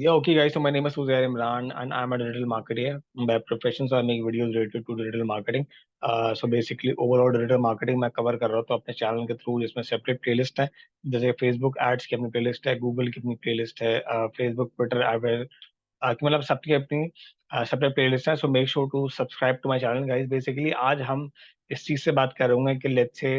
Yeah, okay, guys. So my name is Uzair Imran, and I'm a digital marketer. By profession, so I make videos related to digital marketing. So basically, overall digital marketing मैं cover कर रहा हूँ तो अपने channel के through, जिसमें separate playlist है। जैसे फेसबुक एड्स की अपनी प्लेलिस्ट है, गूगल की अपनी प्लेलिस्ट है, फेसबुक ट्विटर एड कि मतलब सबकी अपनी सेपरेट प्लेलिस्ट है। So make sure to subscribe to my channel, guys. Basically आज हम इस चीज से बात कर रहे होंगे कि लेट्स से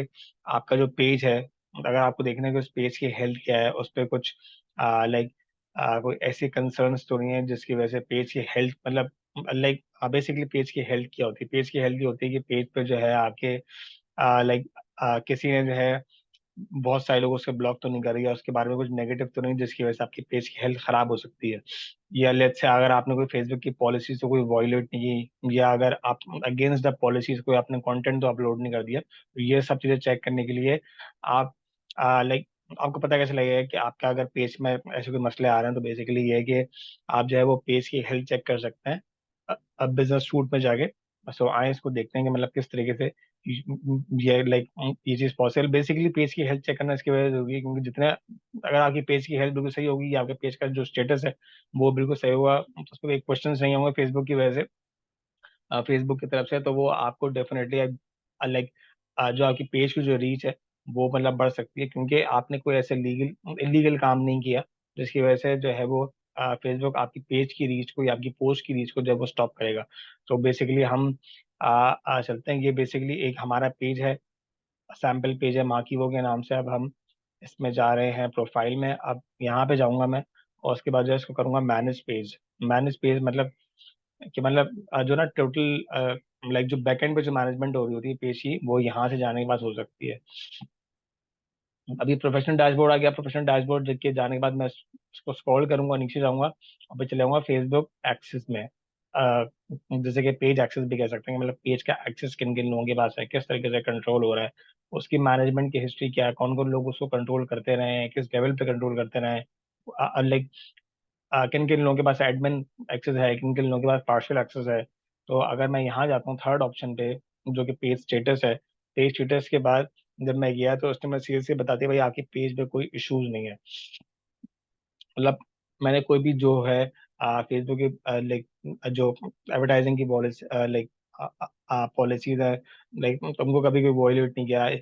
आपका जो पेज है, अगर आपको देखना है कि उस पेज की हेल्थ क्या है, उस पर कुछ लाइक कोई ऐसी कंसर्न्स तो नहीं है जिसकी वजह से पेज की हेल्थ मतलब लाइक बेसिकली पेज की हेल्थ क्या होती है। पेज की हेल्थ ये होती है कि पेज पे जो है आपके लाइक किसी ने जो है बहुत सारे लोग उसके ब्लॉक तो नहीं कर रही है, उसके बारे में कुछ नेगेटिव तो नहीं जिसकी वजह से आपकी पेज की हेल्थ खराब हो सकती है। या लेट्स से अगर आपने कोई फेसबुक की पॉलिसीज तो कोई वॉयलेट नहीं की, या अगर आप अगेंस्ट द पॉलिसीज कोई आपने कंटेंट तो अपलोड नहीं कर दिया, तो ये सब चीजें चेक करने के लिए आप लाइक आपको पता कैसे लगेगा कि आपका अगर पेज में ऐसे कोई मसले आ रहे हैं। तो बेसिकली ये है कि आप जो है वो पेज की हेल्थ चेक कर सकते हैं अब बिजनेस सूट में जाके। सो आए इसको देखते हैं कि मतलब किस तरीके से ये लाइक ये चीज पॉसिबल। बेसिकली पेज की हेल्थ चेक करना इसकी वजह से होगी क्योंकि जितने अगर आपकी पेज की हेल्थ बिल्कुल सही होगी या आपके पेज का जो स्टेटस है वो बिल्कुल सही होगा, तो उस पर एक क्वेश्चन नहीं होंगे फेसबुक की वजह से, फेसबुक की तरफ से, तो वो आपको डेफिनेटली लाइक जो आपकी पेज की जो रीच है वो मतलब बढ़ सकती है, क्योंकि आपने कोई ऐसे लीगल इलीगल काम नहीं किया जिसकी वजह से जो है वो फेसबुक आपकी पेज की रीच को या आपकी पोस्ट की रीच को जब वो स्टॉप करेगा। तो बेसिकली हम चलते हैं। ये बेसिकली एक हमारा पेज है, सैम्पल पेज है माकीवो के नाम से। अब हम इसमें जा रहे हैं प्रोफाइल में। अब यहाँ पे जाऊंगा मैं, और उसके बाद जो है इसको करूंगा मैनेज पेज। मैनेज पेज मतलब कि मतलब जो ना टोटल लाइक जो बैकएंड पे जो मैनेजमेंट हो रही होती है पेज की, वो यहाँ से जाने के बाद हो सकती है। अभी प्रोफेशनल डैशबोर्ड आ गया। प्रोफेशनल डैशबोर्ड देख के जाने के बाद मैं उसको स्क्रॉल करूंगा, नीचे जाऊंगा और फिर चले जाऊंगा फेसबुक एक्सेस में। जैसे कि पेज एक्सेस भी कह सकते हैं, मतलब पेज का एक्सेस किन किन लोगों के पास है, किस तरीके से कंट्रोल हो रहा है, उसकी मैनेजमेंट की हिस्ट्री क्या है, कौन कौन लोग उसको कंट्रोल करते रहे हैं, किस लेवल पे कंट्रोल करते रहे हैं, लाइक किन किन लोगों के पास एडमिन एक्सेस है, किन किन लोगों के पास पार्शियल एक्सेस है। तो अगर मैं यहाँ जाता हूँ थर्ड ऑप्शन पे, जो कि पेज स्टेटस है, पेज स्टेटस के बाद जब मैं गया तो उसने मैं सीरियसली बताती है भाई आपकी पेज पे कोई इश्यूज नहीं है। मतलब मैंने कोई भी जो है फेसबुक की लाइक जो एडवर्टाइजिंग की पॉलिसी लाइक पॉलिसीज है, लाइक तुमको कभी कोई वॉयलेट नहीं किया है,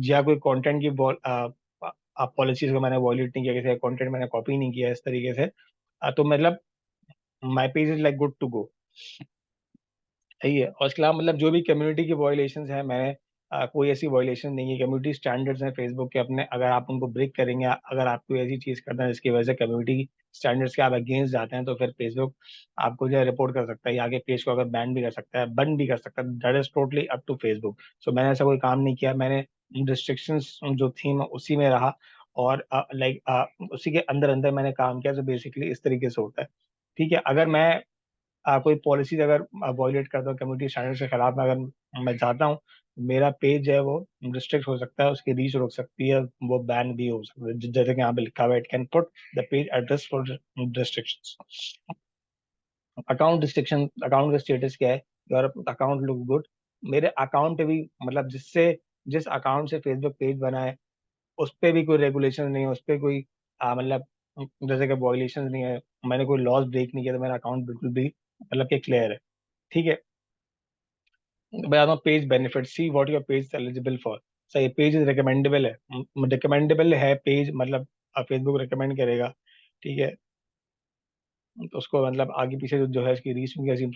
या कोई कंटेंट की पॉलिसीज को मैंने वॉयलेट नहीं किया, किसी का कंटेंट मैंने कॉपी नहीं किया इस तरीके से। तो मतलब my page is like good to go. सही है। और इसके अलावा मतलब जो भी कम्युनिटी की वायलेशंस है, मैंने कोई ऐसी वायलेशन नहीं है। कम्युनिटी स्टैंडर्ड्स हैं फेसबुक के अपने, अगर आप उनको ब्रेक करेंगे, अगर आप कोई ऐसी चीज करते हैं जिसकी वजह से कम्युनिटी स्टैंडर्ड्स के आप अगेंस्ट जाते हैं, तो फिर फेसबुक आपको जो है रिपोर्ट कर सकता है, या आगे पेज को अगर बैन भी कर सकता है, बंद भी कर सकता है। That is totally up to Facebook. So मैंने ऐसा कोई काम नहीं किया। मैंने रिस्ट्रिक्शंस जो थी मैं उसी में रहा, और उसी के अंदर अंदर मैंने काम किया। तो बेसिकली इस तरीके से होता है। ठीक है। अगर मैं कोई पॉलिसीज अगर वॉयलेट करता हूँ, कम्युनिटी स्टैंडर्ड के खिलाफ में अगर मैं जाता हूँ, मेरा पेज है वो रिस्ट्रिक्ट हो सकता है, उसकी रीच रुक सकती है, वो बैन भी हो सकता है। जैसे कि यहाँ पे लिखा हुआ है, it can put the page address for restrictions. Account restriction, account का स्टेटस क्या है, योर अकाउंट लुक गुड। मेरे अकाउंट पे भी मतलब जिस अकाउंट से फेसबुक पेज बना है उस पे भी कोई रेगुलेशन नहीं है, उस पे कोई मतलब जैसे कि वॉयलेशन नहीं है, मैंने कोई लॉस ब्रेक नहीं किया, तो मेरा अकाउंट बिल्कुल भी मतलब कि क्लियर है। ठीक है। बताता हूँ page benefit, see what your page eligible for. सही, पेज इज रिकमेंडेबल है। रिकमेंडेबल है पेज, मतलब फेसबुक रिकमेंड करेगा। ठीक है। तो उसको मतलब आगे पीछे जो है इसकी रीच में कैसी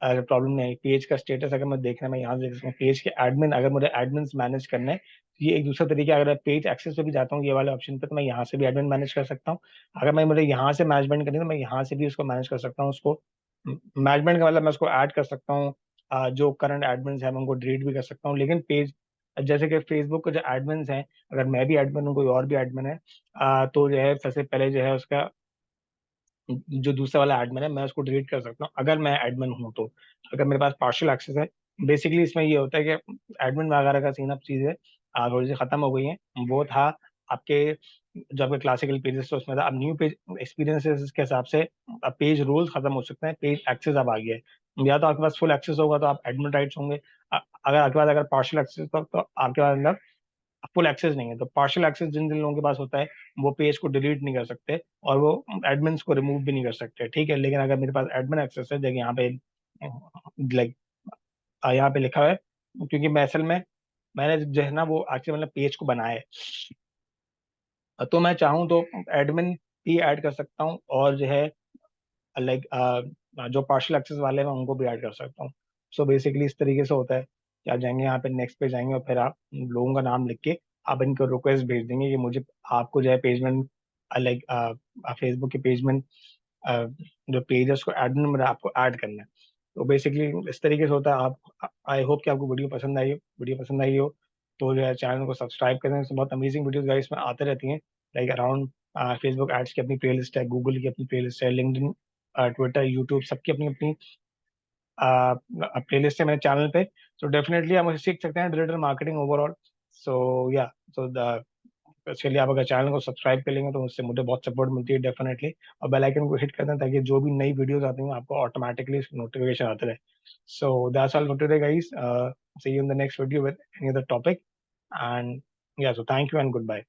प्रॉब्लम नहीं आई। पेज का स्टेटस अगर मैं देखना, मैं यहाँ से देख सकता हूँ पेज के एडमिन, अगर मुझे एडमिन मैनेज करना है तो ये एक दूसरा तरीका है। अगर पेज एक्सेस पे भी जाता हूँ ये वाले ऑप्शन पे, तो मैं यहाँ से भी एडमिन मैनेज कर सकता हूँ। अगर मैं मुझे यहाँ से मैनेजमेंट करनी है तो मैं यहाँ से भी उसको मैनेज कर सकता हूँ। उसको मैनेजमेंट का मतलब मैं उसको ऐड कर सकता हूँ, जो करंट एडमिन है मैं उनको डिलीट भी कर सकता हूँ। लेकिन पेज जैसे कि फेसबुक के जो एडमिन हैं, अगर मैं भी एडमिन हूँ, कोई और भी एडमिन है, तो जो है सबसे पहले जो है उसका जो दूसरा वाला एडमिन है मैं उसको डिलीट कर सकता हूँ अगर मैं एडमिन हूँ तो। अगर मेरे पास पार्शियल एक्सेस है, बेसिकली इसमें ये होता है कि एडमिन वगैरह का सीन अब चीजें थोड़ी सी खत्म हो गई हैं। वो था आपके जो आपके क्लासिकल पेजेस तो उसमें था, अब न्यू पेज एक्सपीरियंसेस के हिसाब से अब पेज रूल्स खत्म हो सकते हैं, पेज एक्सेस अब आ गया है। या तो आपके पास फुल एक्सेस होगा तो आप एडमिन राइट्स होंगे, अगर आपके पास अगर पार्शियल एक्सेस तो आपके पास मतलब फुल एक्सेस नहीं है। तो पार्शियल एक्सेस जिन जिन लोगों के पास होता है वो पेज को डिलीट नहीं कर सकते और वो एडमिन्स को रिमूव भी नहीं कर सकते, ठीक है। लेकिन अगर मेरे पास एडमिन एक्सेस है, देखिए यहाँ पे लाइक यहाँ पे लिखा है, क्योंकि मैं असल में मैंने जो है ना वो एक्चुअली मतलब पेज को बनाया है, तो मैं चाहूँ तो एडमिन भी ऐड कर सकता हूँ और जो है लाइक जो पार्शियल एक्सेस वाले हैं मैं उनको भी ऐड कर सकता हूँ। सो बेसिकली इस तरीके से होता है कि आप जाएंगे यहाँ पे नेक्स्ट पे जाएंगे और फिर आप लोगों का नाम लिख के आप इनको रिक्वेस्ट भेज देंगे कि मुझे आपको जो है पेजमेंट लाइक फेसबुक के पेजमेंट जो पेज है उसको एडमिन में आपको ऐड करना है। तो बेसिकली इस तरीके से होता है। आप आई होप कि आपको वीडियो पसंद आई हो तो जो है चैनल को सब्सक्राइब करें। इसमें बहुत अमेजिंग वीडियोस गाइस में आते रहती हैं, लाइक अराउंड फेसबुक एड्स की अपनी प्लेलिस्ट है, गूगल की अपनी प्लेलिस्ट है, लिंक्डइन, ट्विटर, यूट्यूब, सबकी अपनी अपनी प्लेलिस्ट है मेरे चैनल पे। सो डेफिनेटली आप मुझे सीख सकते हैं डिजिटल मार्केटिंग ओवरऑल। सो या सो चलिए, आप अगर चैनल को सब्सक्राइब कर लेंगे तो उससे मुझे बहुत सपोर्ट मिलती है डेफिनेटली। और बेल आइकन को हिट कर दें ताकि जो भी नई वीडियोस आती हैं आपको ऑटोमेटिकली नोटिफिकेशन आते रहे। So that's all for today guys, see you in the next video with any other topic and या so thank you and good bye.